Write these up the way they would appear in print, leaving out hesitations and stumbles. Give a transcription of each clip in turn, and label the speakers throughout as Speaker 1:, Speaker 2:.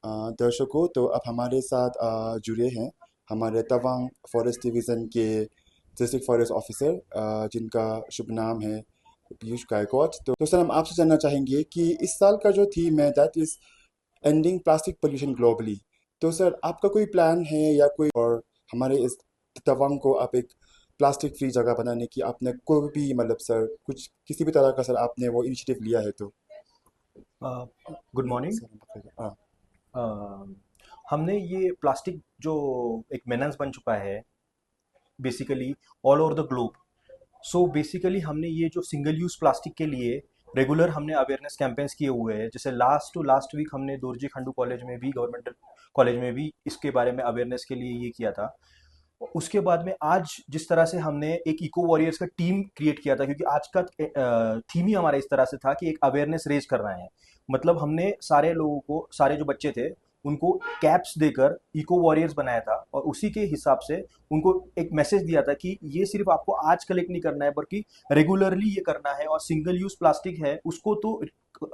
Speaker 1: दर्शकों, तो अब हमारे साथ जुड़े हैं हमारे तवांग फॉरेस्ट डिवीज़न के डिस्ट्रिक्ट फॉरेस्ट ऑफिसर, जिनका शुभ नाम है पीयूष गायकवाड। तो सर, हम आपसे जानना चाहेंगे कि इस साल का जो थीम है that is ending plastic pollution globally. तो सर, आपका कोई प्लान है या कोई और हमारे इस तवांग को आप एक प्लास्टिक फ्री जगह बनाने की आपने कोई भी मतलब सर कुछ किसी भी तरह का सर आपने वो इनिशिएटिव लिया है तो?
Speaker 2: Good morning.
Speaker 1: सर, हम बताइए। हाँ।
Speaker 2: हमने ये प्लास्टिक जो एक मेनान्स बन चुका है basically all over the globe. So basically हमने ये जो सिंगल यूज़ प्लास्टिक के लिए रेगुलर हमने अवेयरनेस कैंपेन्स किए हुए हैं। जैसे लास्ट टू लास्ट वीक हमने दोरजी खंडू कॉलेज में भी, गवर्नमेंट कॉलेज में भी इसके बारे में अवेयरनेस के लिए ये किया था। उसके बाद में आज जिस तरह से हमने एक इको वॉरियर्स का टीम क्रिएट किया था, क्योंकि आज का थीम ही हमारा इस तरह से था कि एक अवेयरनेस रेज करना है। मतलब हमने सारे लोगों को, सारे जो बच्चे थे उनको कैप्स देकर इको वॉरियर्स बनाया था, और उसी के हिसाब से उनको एक मैसेज दिया था कि ये सिर्फ आपको आज कलेक्ट नहीं करना है बल्कि रेगुलरली ये करना है, और सिंगल यूज प्लास्टिक है उसको तो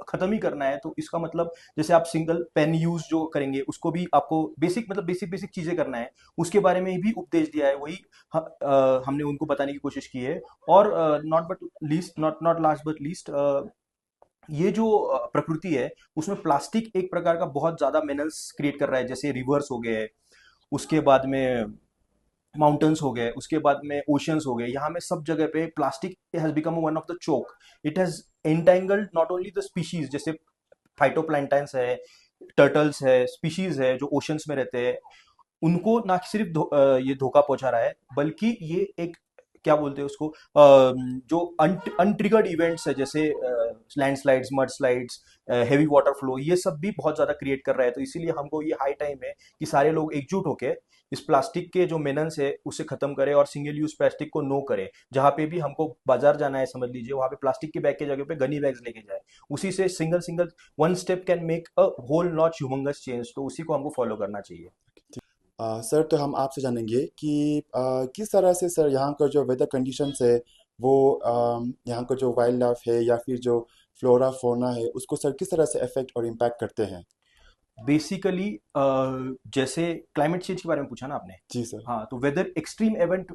Speaker 2: खत्म ही करना है। तो इसका मतलब जैसे आप सिंगल पेन यूज जो करेंगे उसको भी आपको बेसिक, मतलब बेसिक बेसिक चीजें करना है, उसके बारे में भी उपदेश दिया है। वही हमने उनको बताने की कोशिश की है। और not but least, not not last but least, ये जो प्रकृति है उसमें प्लास्टिक एक प्रकार का बहुत ज्यादा मिनरल्स क्रिएट कर रहा है। जैसे रिवर्स हो गए, उसके बाद में माउंटेन्स हो गए, उसके बाद में ओशियंस हो गए, यहाँ में सब जगह पे plastic has become one of the choke. It has entangled not only the species, जैसे फाइटोप्लैंक्टन्स है, टर्टल्स है, स्पीशीज है जो ओशंस में रहते हैं, उनको ना सिर्फ ये धोखा पहुंचा रहा है, बल्कि ये एक क्या बोलते हैं उसको, जो अनट्रिगर्ड इवेंट्स है जैसे landslides, mud slides, heavy water flow, ये सब भी बहुत ज्यादा क्रिएट कर रहा है। तो इसीलिए हमको ये हाई टाइम है कि सारे लोग एकजुट होकर इस प्लास्टिक के जो मेनन्स है उसे खत्म करें और सिंगल यूज प्लास्टिक को नो करें। जहां पे भी हमको बाजार जाना है, समझ लीजिए, वहां पे प्लास्टिक के बैग के जगह पे गनी बैग्स लेके जाए। उसी से single single one step can make a whole not humongous change. तो उसी को हमको फॉलो करना चाहिए।
Speaker 1: सर, तो हम आपसे जानेंगे कि किस तरह से सर यहाँ का जो वेदर कंडीशंस है वो यहाँ का जो वाइल्ड लाइफ है या फिर जो फ्लोरा फोना है उसको सर किस तरह से अफेक्ट और इम्पैक्ट करते हैं?
Speaker 2: बेसिकली जैसे क्लाइमेट चेंज के बारे में पूछा ना आपने।
Speaker 1: जी सर।
Speaker 2: हाँ, तो weather extreme event,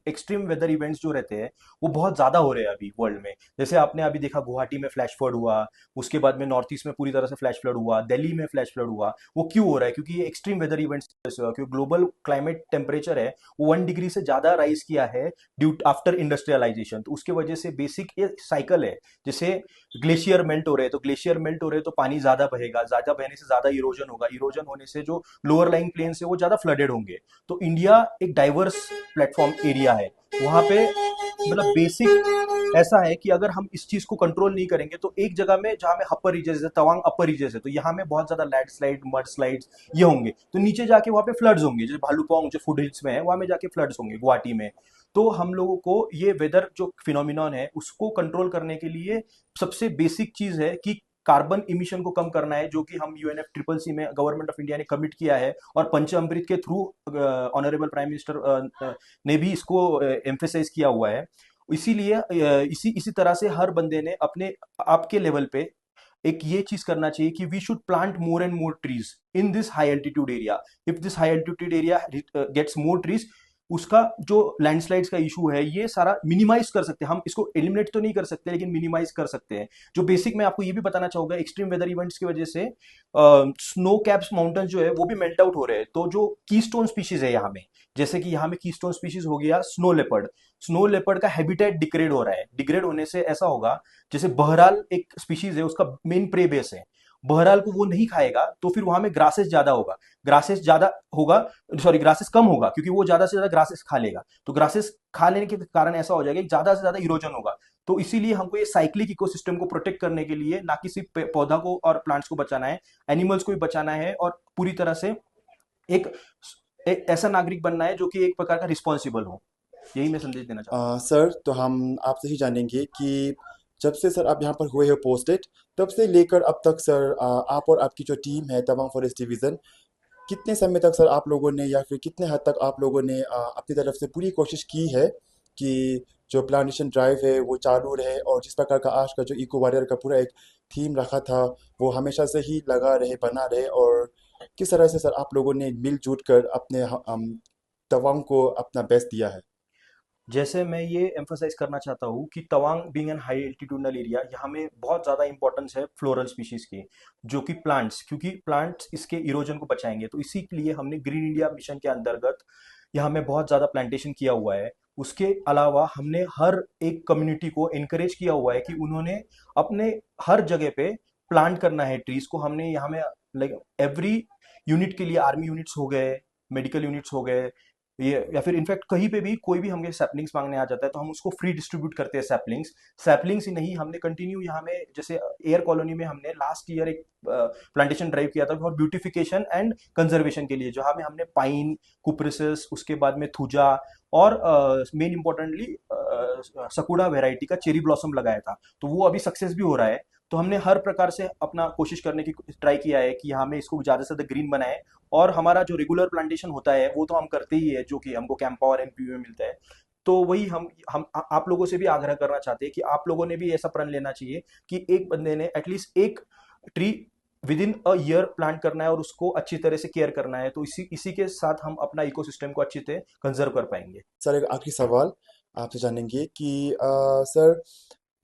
Speaker 2: extreme weather events जो रहते हैं वो बहुत ज्यादा हो रहे हैं अभी वर्ल्ड में। जैसे आपने अभी देखा गुवाहाटी में फ्लैश फ्लड हुआ, उसके बाद में नॉर्थ ईस्ट में पूरी तरह से फ्लैश फ्लड हुआ, दिल्ली में फ्लैश फ्लड हुआ। वो क्यों हो रहा है? क्योंकि ये एक्सट्रीम वेदर इवेंट्स से हुआ, क्योंकि ग्लोबल क्लाइमेट टेम्परेचर है वो 1 डिग्री से ज्यादा राइज किया है ड्यू आफ्टर इंडस्ट्रियलाइजेशन। तो उसके वजह से बेसिक ये साइकिल है। जैसे ग्लेशियर मेल्ट हो रहे हैं, तो ग्लेशियर मेल्ट हो रहे हैं तो पानी ज्यादा बहेगा, ज्यादा बहने से ज्यादा इरोजन होगा, इरोजन होने से जो लोअर लाइंग प्लेन है वो ज्यादा फ्लडेड होंगे। तो इंडिया एक डाइवर्स प्लेटफॉर्म एरिया है। वहां पे मतलब बेसिक ऐसा है कि अगर हम इस चीज को कंट्रोल नहीं करेंगे तो एक जगह में, जहां में अपर रीजन जैसे तवांग अपर रीजन है, तो यहाँ में बहुत ज्यादा लैंड स्लाइड, मड स्लाइड्स ये होंगे, तो नीचे जाके वहां पे फ्लड्स होंगे। जैसे भालूकॉन्ग जो फुट हिल्स में है वहां में जाके फ्लड्स होंगे गुवाहाटी में। तो हम लोगों को ये वेदर जो फिनोमिनॉन है उसको कंट्रोल करने के लिए सबसे बेसिक चीज है कि कार्बन इमिशन को कम करना है, जो कि हम यूएनएफ ट्रिपल सी में गवर्नमेंट ऑफ इंडिया ने कमिट किया है, और पंचामृत के थ्रू ऑनरेबल प्राइम मिनिस्टर ने भी इसको एम्फेसाइज किया हुआ है। इसीलिए इसी इसी तरह से हर बंदे ने अपने आपके लेवल पे एक ये चीज करना चाहिए कि we should plant more and more trees in this high altitude area. If this high altitude area gets more trees, उसका जो लैंडस्लाइड्स का इशू है ये सारा मिनिमाइज कर सकते हैं हम। इसको एलिमिनेट तो नहीं कर सकते लेकिन मिनिमाइज कर सकते हैं। जो बेसिक मैं आपको ये भी बताना चाहूंगा, एक्सट्रीम वेदर इवेंट्स की वजह से स्नो कैप्स माउंटेन जो है वो भी मेल्ट आउट हो रहे हैं। तो जो कीस्टोन स्पीशीज है यहाँ में, जैसे कि यहाँ में कीस्टोन स्पीशीज हो गया स्नो लेपर्ड, स्नो लेपर्ड का हैबिटेट डिग्रेड हो रहा है। डिग्रेड होने से ऐसा होगा, जैसे बहराल एक स्पीशीज है उसका मेन प्रे बेस है, बहराल को वो नहीं खाएगा तो फिर वहां में ग्रासेस ज्यादा होगा, ग्रासेस ज्यादा होगा, सॉरी ग्रासेस कम होगा, क्योंकि वो ज्यादा से ज्यादा ग्रासेस खा लेगा। तो ग्रासेस खा लेने के कारण ऐसा हो जाएगा कि ज्यादा से ज्यादा इरोजन होगा। तो इसीलिए हमको ये साइक्लिक इकोसिस्टम को प्रोटेक्ट करने के लिए ना कि सिर्फ पौधा को और प्लांट्स को बचाना है, एनिमल्स को भी बचाना है, और पूरी तरह से एक, एक ऐसा नागरिक बनना है जो कि एक प्रकार का रिस्पॉन्सिबल हो। यही मैं संदेश देना चाहता
Speaker 1: सर, तो हम आपसे ही जानेंगे कि जब से सर आप यहाँ पर हुए हो पोस्टेड, तब से लेकर अब तक सर आप और आपकी जो टीम है तवांग फॉरेस्ट डिवीज़न, कितने समय तक सर आप लोगों ने या फिर कितने हद तक आप लोगों ने अपनी तरफ से पूरी कोशिश की है कि जो प्लांटेशन ड्राइव है वो चालू रहे, और जिस प्रकार का आज का जो इको वॉरियर का पूरा एक थीम रखा था वो हमेशा से ही लगा रहे, बना रहे। और किस तरह से सर आप लोगों ने मिलजुल कर अपने तवांग को अपना बेस्ट दिया है?
Speaker 2: जैसे मैं ये एम्फोसाइज करना चाहता हूँ कि Tawang being an high altitudinal area, यहाँ में बहुत ज़्यादा इंपॉर्टेंस है फ्लोरल स्पीशीज की, जो कि प्लांट्स, क्योंकि प्लांट्स इसके इरोजन को बचाएंगे। तो इसी के लिए हमने ग्रीन इंडिया मिशन के अंतर्गत यहाँ में बहुत ज़्यादा प्लांटेशन किया हुआ है। उसके अलावा हमने हर एक कम्युनिटी को इनकरेज किया हुआ है कि उन्होंने अपने हर जगह पे प्लांट करना है ट्रीज को। हमने यहाँ में लाइक एवरी यूनिट के लिए आर्मी यूनिट्स हो गए, मेडिकल यूनिट्स हो गए, ये या फिर इनफैक्ट कहीं पे भी कोई भी हमें सैपलिंग्स मांगने आ जाता है तो हम उसको फ्री डिस्ट्रीब्यूट करते हैं सैपलिंग्स। सैपलिंग्स ही नहीं, हमने कंटिन्यू यहाँ में जैसे एयर कॉलोनी में हमने लास्ट ईयर एक प्लांटेशन ड्राइव किया था फॉर ब्यूटिफिकेशन एंड कंजर्वेशन के लिए, जहाँ में हमने पाइन, कुप्रिसिस, उसके बाद में थुजा और मेन इंपॉर्टेंटली सकुडा वेराइटी का चेरी ब्लॉसम लगाया था। तो वो अभी सक्सेस भी हो रहा है। तो हमने हर प्रकार से अपना कोशिश करने की ट्राई किया है कि हमें इसको ज़्यादा से ज़्यादा ग्रीन बनाए। और हमारा जो रेगुलर प्लांटेशन होता है वो तो हम करते ही है, जो कि हमको कैंपा और एमपीयू में मिलता है। तो वही आप लोगों से भी आग्रह करना चाहते हैं कि आप लोगों ने भी ऐसा प्रण लेना चाहिए कि एक बंदे ने एटलीस्ट एक tree with in a year plant करना है और उसको अच्छी तरह से केयर करना है। तो इसी इसी के साथ हम अपना इकोसिस्टम को अच्छी तरह कंजर्व कर पाएंगे।
Speaker 1: सर एक आखिरी सवाल आपसे जानेंगे कि सर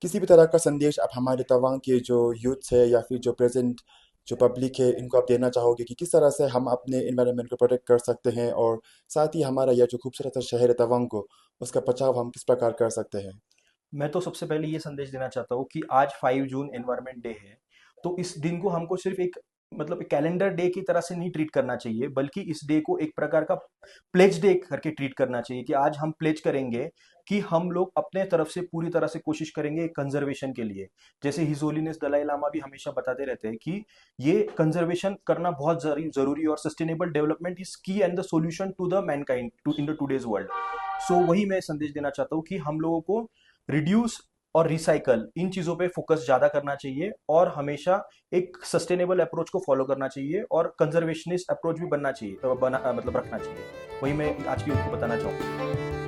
Speaker 1: किसी भी तरह का संदेश आप हमारे तवांग के जो यूथ है या फिर जो प्रेजेंट जो पब्लिक है इनको आप देना चाहोगे कि किस तरह से हम अपने इन्वायरमेंट को प्रोटेक्ट कर सकते हैं, और साथ ही हमारा यह जो खूबसूरत सा शहर है तवांग को, उसका बचाव हम किस प्रकार कर सकते हैं?
Speaker 2: मैं तो सबसे पहले ये संदेश देना चाहता हूँ कि आज 5 जून एनवायरनमेंट डे है। तो इस दिन को हमको सिर्फ एक मतलब कैलेंडर डे की तरह से नहीं ट्रीट करना चाहिए, बल्कि इस डे को एक प्रकार का प्लेज डे करके ट्रीट करना चाहिए कि आज हम प्लेज करेंगे कि हम लोग अपने तरफ से पूरी तरह से कोशिश करेंगे कंजर्वेशन के लिए। जैसे हिज होलीनेस दलाई लामा भी हमेशा बताते रहते हैं कि ये कंजर्वेशन करना बहुत जरूरी और sustainable development is key and the solution to the mankind to in the today's world. So वही मैं संदेश देना चाहता हूँ कि हम लोगों को रिड्यूस और रिसाइकल इन चीज़ों पे फोकस ज़्यादा करना चाहिए और हमेशा एक सस्टेनेबल अप्रोच को फॉलो करना चाहिए और कंजर्वेशनिस्ट अप्रोच भी बनना चाहिए, मतलब रखना चाहिए। वही मैं आज की यूथ को बताना चाहूँगा।